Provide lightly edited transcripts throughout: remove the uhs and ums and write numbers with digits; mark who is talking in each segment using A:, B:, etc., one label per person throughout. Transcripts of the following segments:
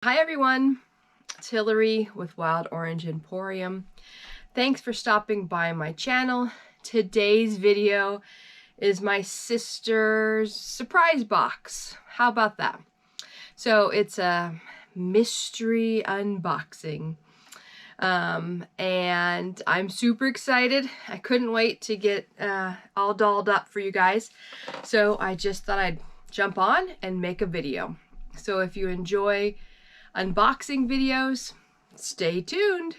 A: Hi everyone, it's Hillary with Wild Orange Emporium. Thanks for stopping by my channel. Today's video is my sister's surprise box. How about that? So it's a mystery unboxing. And I'm super excited. I couldn't wait to get all dolled up for you guys. So I just thought I'd jump on and make a video. So if you enjoy unboxing videos, stay tuned.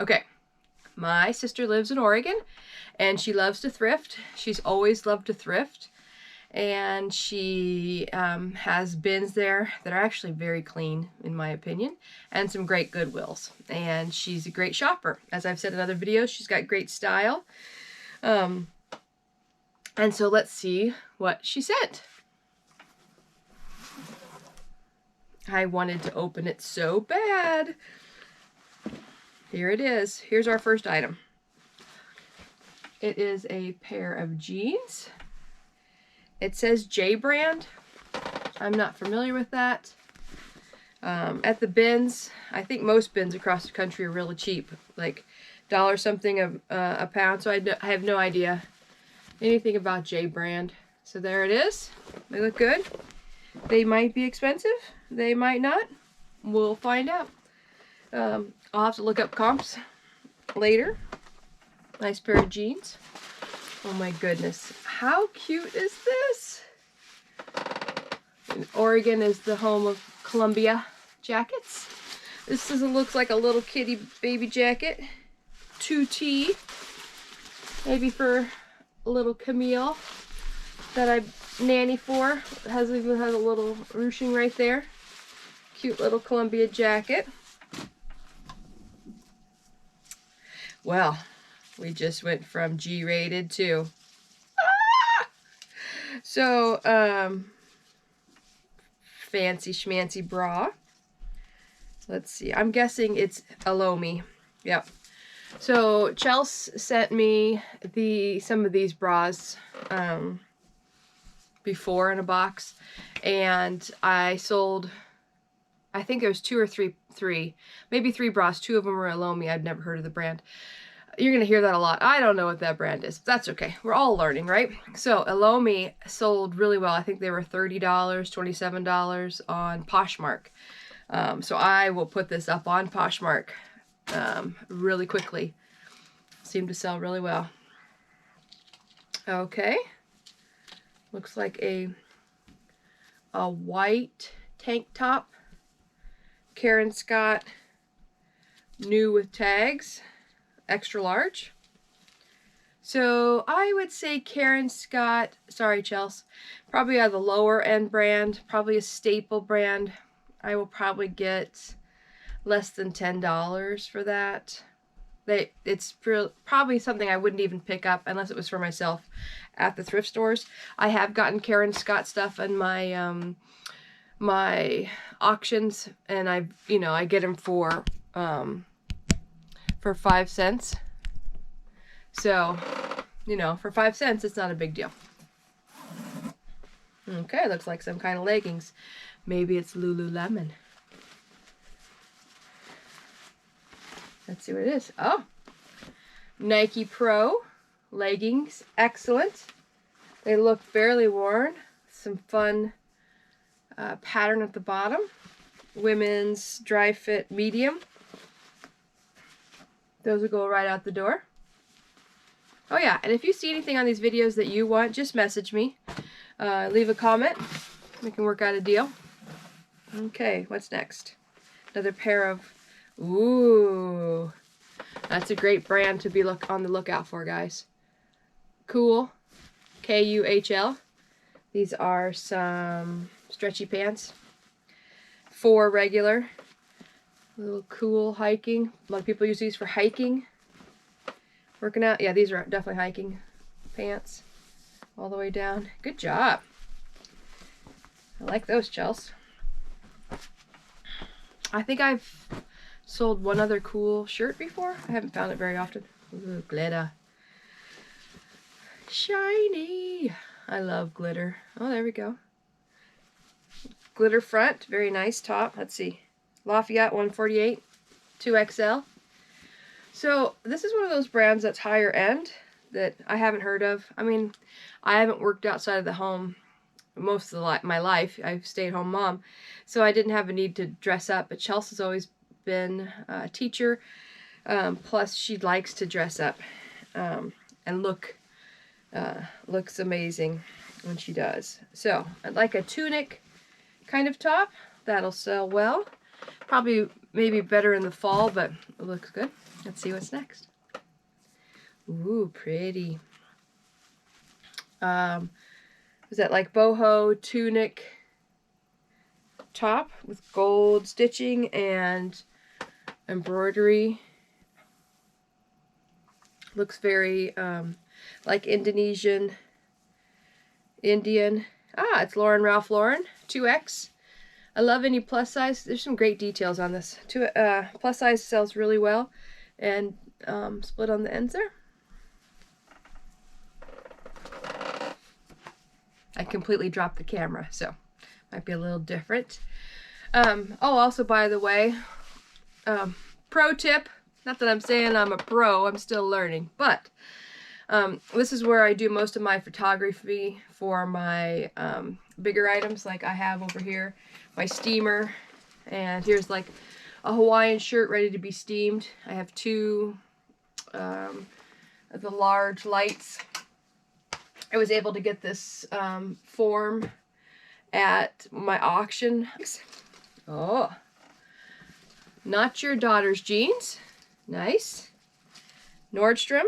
A: Okay, my sister lives in Oregon and she loves to thrift. She's always loved to thrift. And she has bins there that are actually very clean, in my opinion, and some great Goodwills. And she's a great shopper. As I've said in other videos, she's got great style. And so let's see what she sent. I wanted to open it so bad. Here it is. Here's our first item. It is a pair of jeans. It says J brand. I'm not familiar with that. At the bins, I think most bins across the country are really cheap, like $1 something a pound. So I have no idea anything about J brand. So there it is. They look good. They might be expensive. They might not. We'll find out. I'll have to look up comps later. Nice pair of jeans. Oh my goodness, how cute is this? And Oregon is the home of Columbia jackets. This looks like a little kitty baby jacket. 2T, maybe for a little Camille that I nanny for. It even has a little ruching right there. Cute little Columbia jacket. Well, we just went from G-rated to So, fancy schmancy bra. Let's see. I'm guessing it's a Lomi. Yep. So Chelsea sent me some of these bras before in a box, and I sold, I think there's maybe three bras. 2 of them are a Lomi. I've never heard of the brand. You're going to hear that a lot. I don't know what that brand is. That's okay. We're all learning, right? So, Elomi sold really well. I think they were $30, $27 on Poshmark. So I will put this up on Poshmark really quickly. Seemed to sell really well. Okay. Looks like a white tank top. Karen Scott, new with tags. Extra large. So I would say Karen Scott, sorry Chelsea, probably the lower end brand, probably a staple brand. I will probably get less than $10 for that. It's probably something I wouldn't even pick up unless it was for myself at the thrift stores. I have gotten Karen Scott stuff in my my auctions, and I get them for 5 cents. So, for 5 cents, it's not a big deal. Okay, looks like some kind of leggings. Maybe it's Lululemon. Let's see what it is. Oh, Nike Pro leggings. Excellent. They look fairly worn. Some fun pattern at the bottom. Women's dry fit medium. Those will go right out the door. Oh yeah, and if you see anything on these videos that you want, just message me. Leave a comment. We can work out a deal. Okay, what's next? Another pair of... Ooh. That's a great brand to be on the lookout for, guys. Cool. K-U-H-L. These are some stretchy pants. 4 regular. A little cool hiking. A lot of people use these for hiking. Working out. Yeah, these are definitely hiking pants. All the way down. Good job. I like those, Chels. I think I've sold one other cool shirt before. I haven't found it very often. Ooh, glitter. Shiny. I love glitter. Oh, there we go. Glitter front. Very nice top. Let's see. Lafayette 148. 2XL. So this is one of those brands that's higher end that I haven't heard of. I mean, I haven't worked outside of the home most of my life. I've stayed-home mom, so I didn't have a need to dress up. But Chelsea's always been a teacher. Plus, she likes to dress up and looks amazing when she does. So I'd like a tunic kind of top. That'll sell well. Probably maybe better in the fall, but it looks good. Let's see what's next. Ooh, pretty. Is that like boho tunic top with gold stitching and embroidery. Looks very like Indian. Ah, it's Ralph Lauren 2X. I love any plus size. There's some great details on this. Plus size sells really well, and split on the ends there. I completely dropped the camera, so might be a little different. Oh, also, by the way, pro tip. Not that I'm saying I'm a pro. I'm still learning, but this is where I do most of my photography for my bigger items, like I have over here my steamer, and here's like a Hawaiian shirt ready to be steamed. I have two of the large lights. I was able to get this form at my auction. Oh, not your daughter's jeans. Nice. Nordstrom.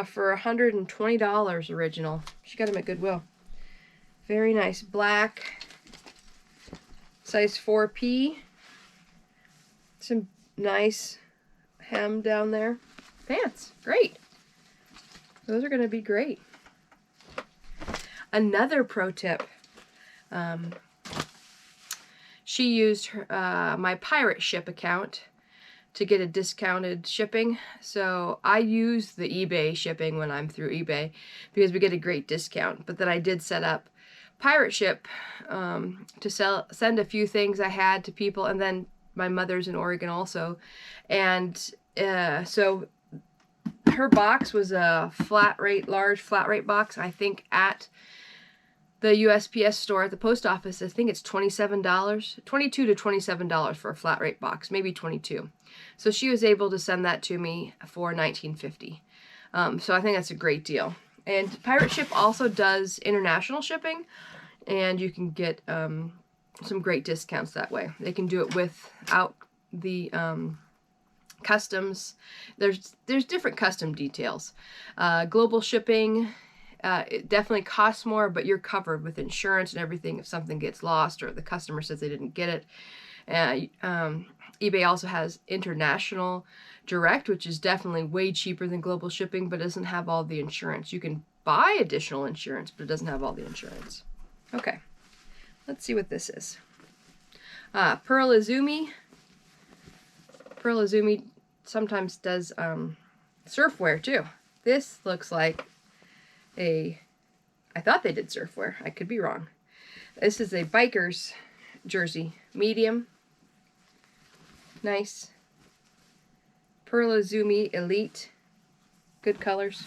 A: For $120 original. She got them at Goodwill. Very nice. Black. Size 4P. Some nice hem down there. Pants. Great. Those are going to be great. Another pro tip. She used my pirate ship account to get a discounted shipping. So I use the eBay shipping when I'm through eBay because we get a great discount. But then I did set up pirate ship to send a few things I had to people, and then my mother's in Oregon also. And so her box was a large flat rate box. I think at the USPS store at the post office, I think it's $27, $22 to $27 for a flat rate box, maybe $22. So she was able to send that to me for $19.50. So I think that's a great deal. And Pirate Ship also does international shipping, and you can get some great discounts that way. They can do it without the customs. There's different custom details. Global shipping, it definitely costs more, but you're covered with insurance and everything if something gets lost or the customer says they didn't get it. eBay also has international direct, which is definitely way cheaper than global shipping, but doesn't have all the insurance. You can buy additional insurance, but it doesn't have all the insurance. Okay, let's see what this is. Pearl Izumi. Pearl Izumi sometimes does surfwear too. This looks like I thought they did surfwear. I could be wrong. This is a biker's jersey. Medium. Nice. Pearl Izumi Elite. Good colors.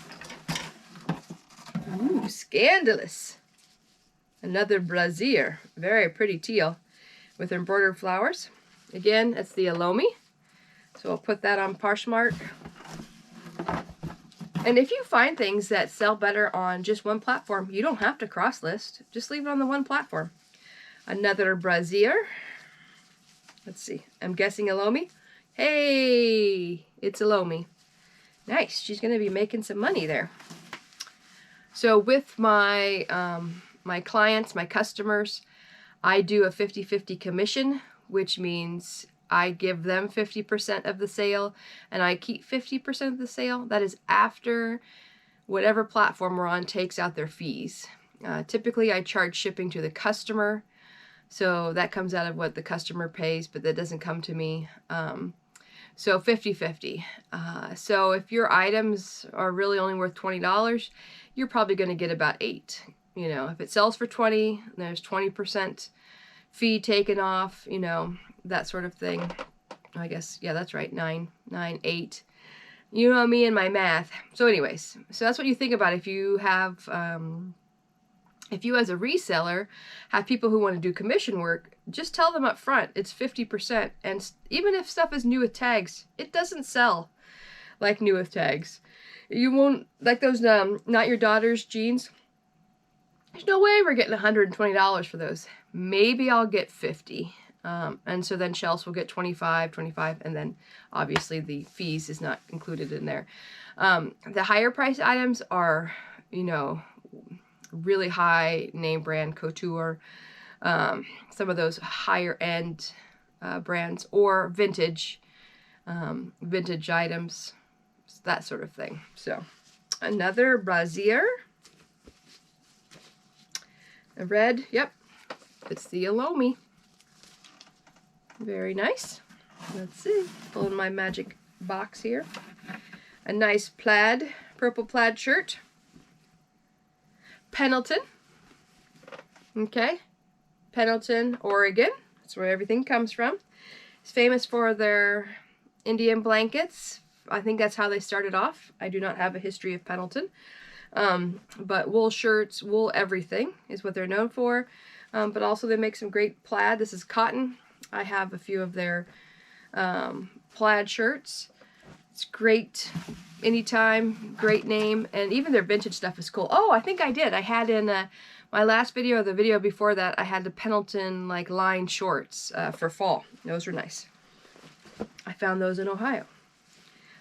A: Ooh, scandalous. Another brassiere. Very pretty teal with embroidered flowers. Again, it's the Alomi. So I'll put that on Poshmark. And if you find things that sell better on just one platform, you don't have to cross-list. Just leave it on the one platform. Another brassiere. Let's see. I'm guessing Alomi. Hey, it's Alomi. Nice. She's going to be making some money there. So with my my clients, my customers, I do a 50-50 commission, which means I give them 50% of the sale and I keep 50% of the sale. That is after whatever platform we're on takes out their fees. Typically, I charge shipping to the customer, so that comes out of what the customer pays, but that doesn't come to me. So 50-50. So if your items are really only worth $20, you're probably going to get about 8. You know, if it sells for 20, there's 20% fee taken off, you know, that sort of thing. I guess, yeah, that's right, 9, 8. You know me and my math. So anyways, so that's what you think about if you have, if you as a reseller have people who want to do commission work, just tell them up front it's 50%. And even if stuff is new with tags, it doesn't sell like new with tags. You won't, like those Not Your Daughter's jeans. There's no way we're getting $120 for those. Maybe I'll get 50. And so then Chelsea will get 25, and then obviously the fees is not included in there. The higher price items are, you know, really high name brand couture, some of those higher end brands, or vintage items, that sort of thing. So another brassiere, a red, yep, it's the Alomi. Very nice. Let's see, pulling my magic box here. A nice plaid, purple plaid shirt. Pendleton. Okay. Pendleton, Oregon. That's where everything comes from. It's famous for their Indian blankets. I think that's how they started off. I do not have a history of Pendleton. But wool shirts, wool everything is what they're known for. But also they make some great plaid. This is cotton. I have a few of their plaid shirts. It's great anytime, great name, and even their vintage stuff is cool. Oh, I think I did. I had in my last video, or the video before that, I had the Pendleton like line shorts for fall. Those were nice. I found those in Ohio.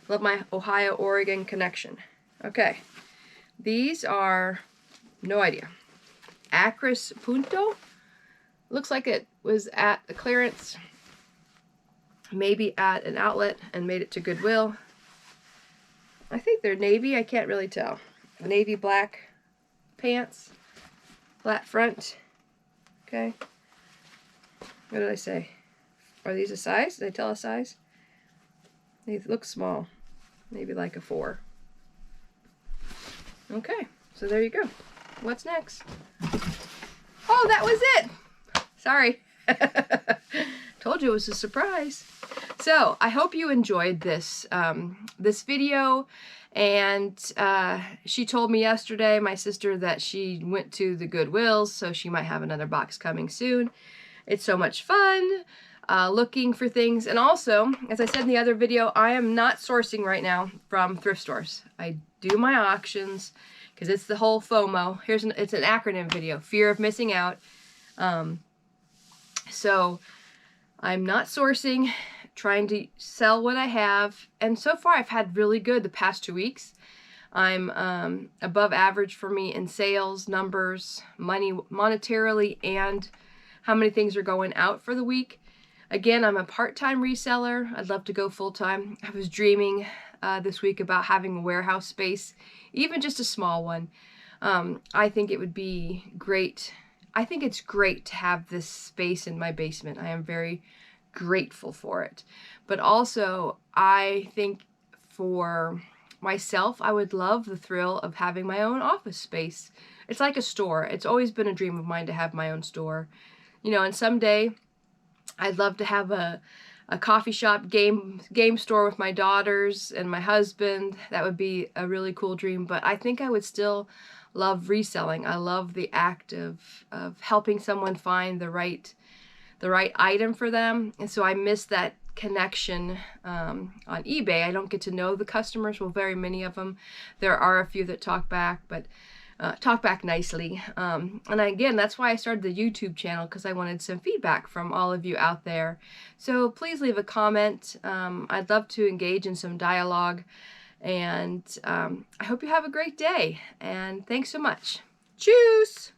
A: Love my Ohio-Oregon connection. Okay, these are, no idea, Acris Punto. Looks like it was at the clearance, maybe at an outlet, and made it to Goodwill. I think they're navy, I can't really tell. Navy black pants, flat front. Okay. What did I say? Are these a size? Did I tell a size? They look small. Maybe like a 4. Okay, so there you go. What's next? Oh, that was it! Sorry. Told you it was a surprise. So I hope you enjoyed this this video. And she told me yesterday, my sister, that she went to the Goodwills, so she might have another box coming soon. It's so much fun looking for things. And also, as I said in the other video, I am not sourcing right now from thrift stores. I do my auctions because it's the whole FOMO. It's an acronym video, fear of missing out. So I'm not sourcing, trying to sell what I have, and so far I've had really good the past 2 weeks. I'm above average for me in sales, numbers, money monetarily, and how many things are going out for the week. Again, I'm a part-time reseller. I'd love to go full-time. I was dreaming this week about having a warehouse space, even just a small one. I think it would be great. I think it's great to have this space in my basement. I am very grateful for it. But also, I think for myself, I would love the thrill of having my own office space. It's like a store. It's always been a dream of mine to have my own store. You know, and someday I'd love to have a coffee shop, game store with my daughters and my husband. That would be a really cool dream. But I think I would still love reselling. I love the act of helping someone find the right item for them. And so I miss that connection on eBay. I don't get to know the customers, well, very many of them. There are a few that talk back, but talk back nicely. And again, that's why I started the YouTube channel, because I wanted some feedback from all of you out there. So please leave a comment. I'd love to engage in some dialogue. And I hope you have a great day. And thanks so much. Tschüss!